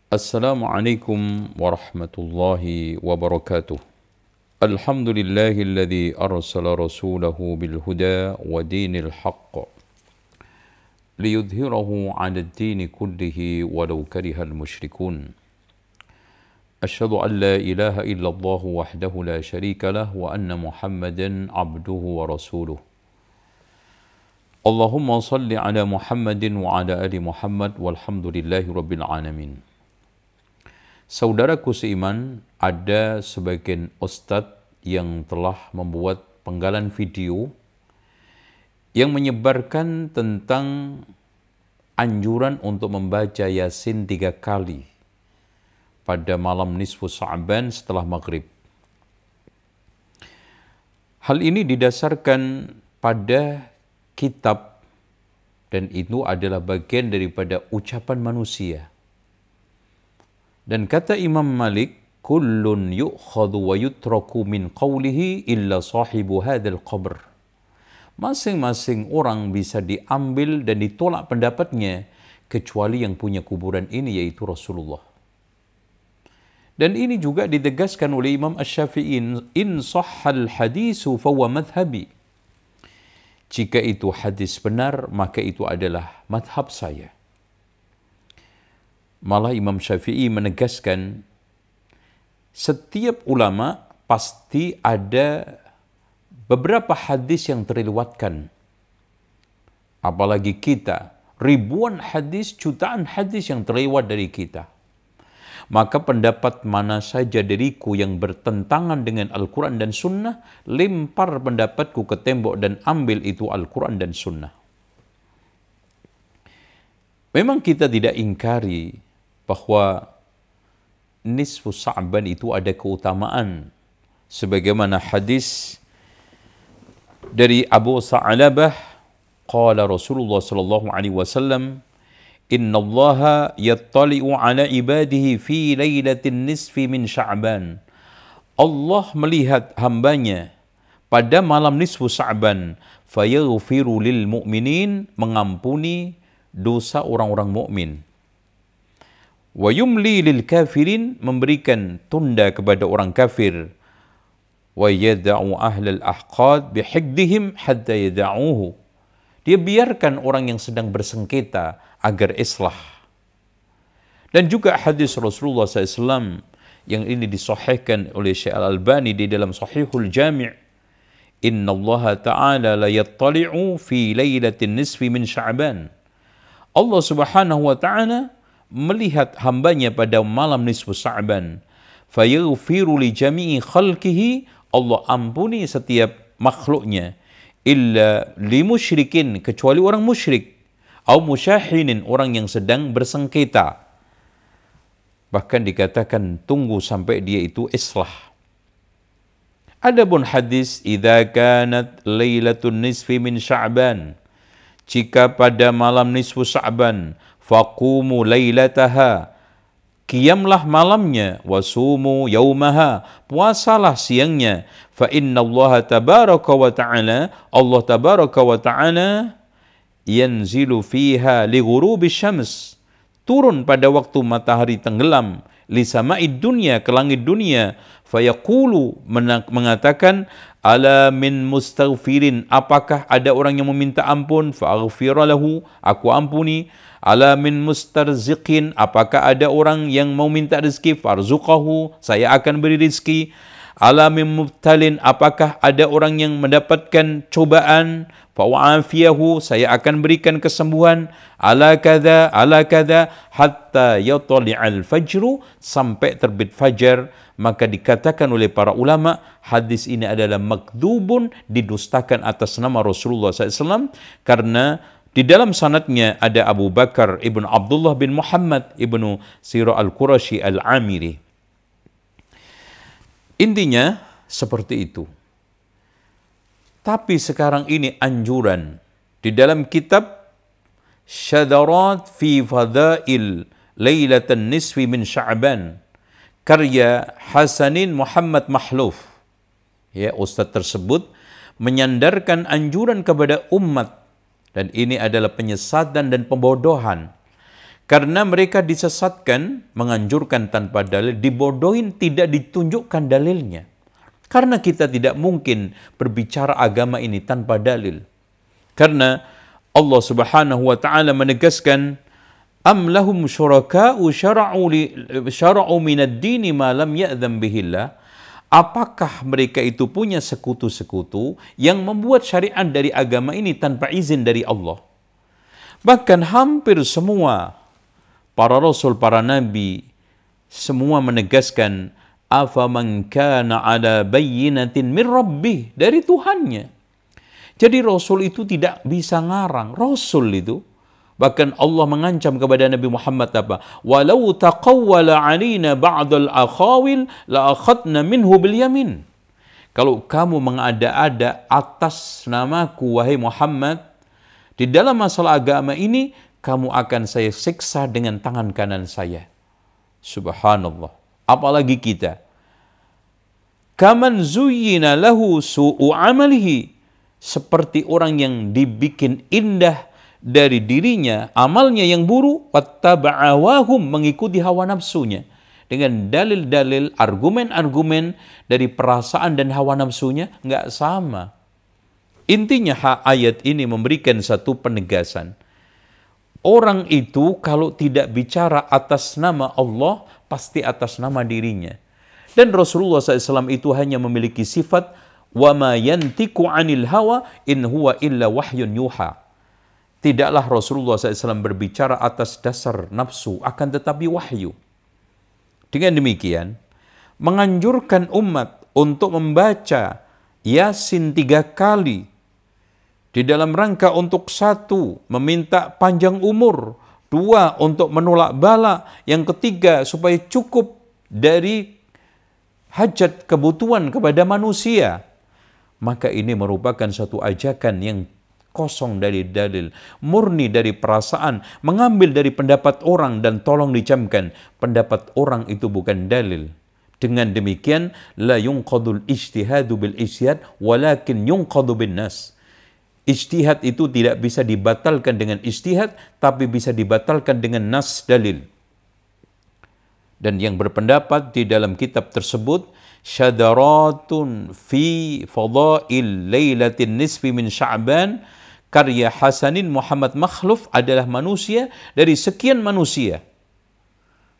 Assalamualaikum warahmatullahi wabarakatuh. Alhamdulillahilladzi arsala rasulahu bil huda wa dinil haqq liyudhhirahu 'ala ad-dini kullihi walau karihal musyrikun. Asyhadu an la ilaha illallah wahdahu la syarika lah wa anna Muhammadan 'abduhu wa rasuluh. Allahumma salli ala Muhammadin wa ala ali Muhammad walhamdulillahi rabbil alamin. Saudaraku seiman, ada sebagian ustadz yang telah membuat penggalan video yang menyebarkan tentang anjuran untuk membaca Yasin 3 kali pada malam nisfu Sya'ban setelah maghrib. Hal ini didasarkan pada kitab dan itu adalah bagian daripada ucapan manusia. Dan kata Imam Malik, kullun yu'khadhu wa yutraku min qawlihi illa sahibu hadzal qabr. Masing-masing orang bisa diambil dan ditolak pendapatnya kecuali yang punya kuburan ini, yaitu Rasulullah. Dan ini juga ditegaskan oleh Imam Asy-Syafi'i, in sahhal hadisu fahuwa madhhabi. Jika itu hadis benar, maka itu adalah madhab saya. Malah Imam Syafi'i menegaskan setiap ulama pasti ada beberapa hadis yang terlewatkan. Apalagi kita, ribuan hadis, jutaan hadis yang terlewat dari kita. Maka pendapat mana saja dariku yang bertentangan dengan Al-Quran dan Sunnah, lempar pendapatku ke tembok dan ambil itu Al-Quran dan Sunnah. Memang kita tidak ingkari bahwa nisfu Sya'ban itu ada keutamaan. Sebagaimana hadis dari Abu Sa'labah, qala Rasulullah sallallahu alaihi wasallam, innallaha yattali'u ala ibadihi fi lailatin nisfi min Sya'ban. Allah melihat hambanya pada malam nisfu Sya'ban, fayaghfiru lil mu'minin, mengampuni dosa orang-orang mukmin. Wa yumli lil kafirin, memberikan tunda kepada orang kafir. Wa yada'u ahlal ahqad bihigdihim hatta yada'uhu. Dia biarkan orang yang sedang bersengketa agar islah. Dan juga hadis Rasulullah SAW yang ini disahihkan oleh Syekh Al-Albani di dalam Sahihul Jami'. Inna Allah Ta'ala la yattali'u fi laylatin nisfi min Sya'ban. Allah Subhanahu wa Ta'ala melihat hambanya pada malam nisfu Sya'ban, fayaghfiru li jami'i khalqihi, Allah ampuni setiap makhluknya, illa li musyrikin, kecuali orang musyrik, au musyahinin, orang yang sedang bersengketa. Bahkan dikatakan tunggu sampai dia itu islah. Adapun hadis idza kanat lailatun nisfi min Sya'ban, jika pada malam nisfu Sya'ban, faqumu lailataha, qiyamlah malamnya, wasumu yaumaha, puasalah siangnya, fa innallaha tabaraka wa ta'ala, Allah tabaraka wa ta'ala yanzilu fiha li ghurubi syams, turun pada waktu matahari tenggelam, li sama'id dunya, ke langit dunia, fayaqulu, mengatakan, ala min mustaghfirin, apakah ada orang yang meminta ampun, fa'aghfira lahu, aku ampuni. Ala min mustarziqin, apakah ada orang yang mau minta rezeki, farzuqahu, saya akan beri rezeki. Ala min mubtalin, apakah ada orang yang mendapatkan cobaan, fa'afiyahu, saya akan berikan kesembuhan. Ala kada, hatta yatali'al fajru, sampai terbit fajar. Maka dikatakan oleh para ulama, hadis ini adalah makdzubun, didustakan atas nama Rasulullah SAW, karena di dalam sanadnya ada Abu Bakar ibn Abdullah bin Muhammad ibnu Sirah al-Qurashi al-Amiri. Intinya seperti itu. Tapi sekarang ini anjuran di dalam kitab Syadarat fi Fadail Lailatan Nisfi min Sya'ban, karya Hasanin Muhammad Mahluf. Ya, ustaz tersebut menyandarkan anjuran kepada umat, dan ini adalah penyesatan dan pembodohan. Karena mereka disesatkan, menganjurkan tanpa dalil, dibodohin, tidak ditunjukkan dalilnya. Karena kita tidak mungkin berbicara agama ini tanpa dalil. Karena Allah Subhanahu wa taala menegaskan, am lahum syuraka'u syara'u minad dini ma lam ya'dzam bihillah. Apakah mereka itu punya sekutu-sekutu yang membuat syariat dari agama ini tanpa izin dari Allah? Bahkan hampir semua para rasul, para nabi, semua menegaskan, afaman kana ala bayyinatin min rabbih, dari Tuhannya. Jadi rasul itu tidak bisa ngarang. Rasul itu, bahkan Allah mengancam kepada Nabi Muhammad apa? Walau taqawwala alina ba'dal akhawil la akhadna minhu bil yamin. Kalau kamu mengada-ada atas namaku wahai Muhammad di dalam masalah agama ini, kamu akan saya siksa dengan tangan kanan saya. Subhanallah. Apalagi kita. Kaman zuyyina lahu su'u amalihi. Seperti orang yang dibikin indah dari dirinya, amalnya yang buruk, wattaba'awahum, mengikuti hawa nafsunya. Dengan dalil-dalil, argumen-argumen dari perasaan dan hawa nafsunya, nggak sama. Intinya ayat ini memberikan satu penegasan. Orang itu kalau tidak bicara atas nama Allah, pasti atas nama dirinya. Dan Rasulullah SAW itu hanya memiliki sifat, وَمَا يَنْتِكُ عَنِ الْهَوَى إِنْ هُوَ إِلَّا وَحْيٌ يُوحَى. Tidaklah Rasulullah SAW berbicara atas dasar nafsu, akan tetapi wahyu. Dengan demikian, menganjurkan umat untuk membaca Yasin 3 kali, di dalam rangka untuk 1, meminta panjang umur, 2, untuk menolak bala, yang ketiga, supaya cukup dari hajat kebutuhan kepada manusia. Maka ini merupakan satu ajakan yang kosong dari dalil, murni dari perasaan, mengambil dari pendapat orang, dan tolong dicamkan, pendapat orang itu bukan dalil. Dengan demikian, la yunqadul ijtihadu bil ijtihad, walakin yunqadu bin nas. Ijtihad itu tidak bisa dibatalkan dengan ijtihad, tapi bisa dibatalkan dengan nas, dalil. Dan yang berpendapat di dalam kitab tersebut, syadaratun fi fadail lailatin nisfi min Sya'ban, karya Hasanin Muhammad Makhluf, adalah manusia dari sekian manusia.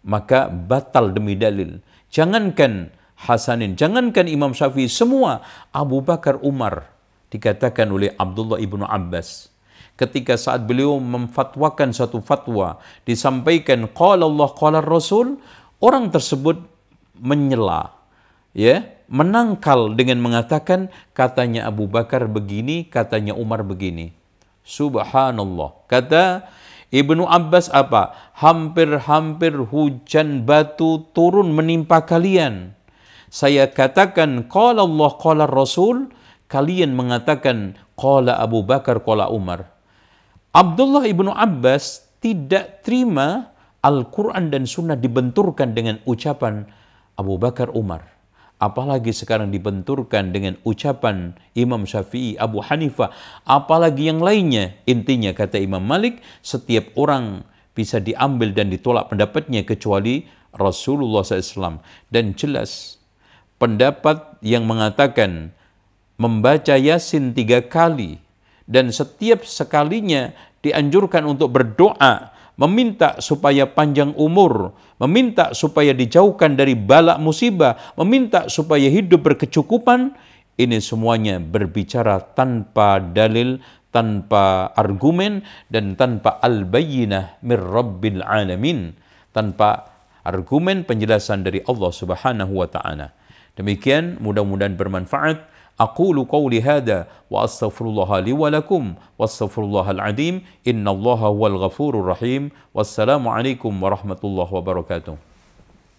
Maka batal demi dalil. Jangankan Hasanin, jangankan Imam Syafi'i, semua, Abu Bakar, Umar, dikatakan oleh Abdullah ibnu Abbas, ketika saat beliau memfatwakan satu fatwa, disampaikan qala Allah qala Rasul, orang tersebut menyela, ya, menangkal dengan mengatakan, katanya Abu Bakar begini, katanya Umar begini. Subhanallah. Kata Ibnu Abbas apa? Hampir-hampir hujan batu turun menimpa kalian. Saya katakan qala Allah qala Rasul, kalian mengatakan qala Abu Bakar qala Umar. Abdullah ibnu Abbas tidak terima Al-Quran dan Sunnah dibenturkan dengan ucapan Abu Bakar, Umar. Apalagi sekarang dibenturkan dengan ucapan Imam Syafi'i, Abu Hanifah, apalagi yang lainnya. Intinya kata Imam Malik, setiap orang bisa diambil dan ditolak pendapatnya kecuali Rasulullah SAW. Dan jelas pendapat yang mengatakan membaca Yasin 3 kali dan setiap sekalinya dianjurkan untuk berdoa, meminta supaya panjang umur, meminta supaya dijauhkan dari bala musibah, meminta supaya hidup berkecukupan, ini semuanya berbicara tanpa dalil, tanpa argumen, dan tanpa al-bayyinah mir rabbil alamin, tanpa argumen penjelasan dari Allah Subhanahu wa taala. Demikian, mudah-mudahan bermanfaat. Aqulu qawli hadha wa astaghfirullaha li wa lakum wastaghfirullahal azim innallaha huwal ghafurur rahim. Wassalamu alaikum warahmatullahi wabarakatuh.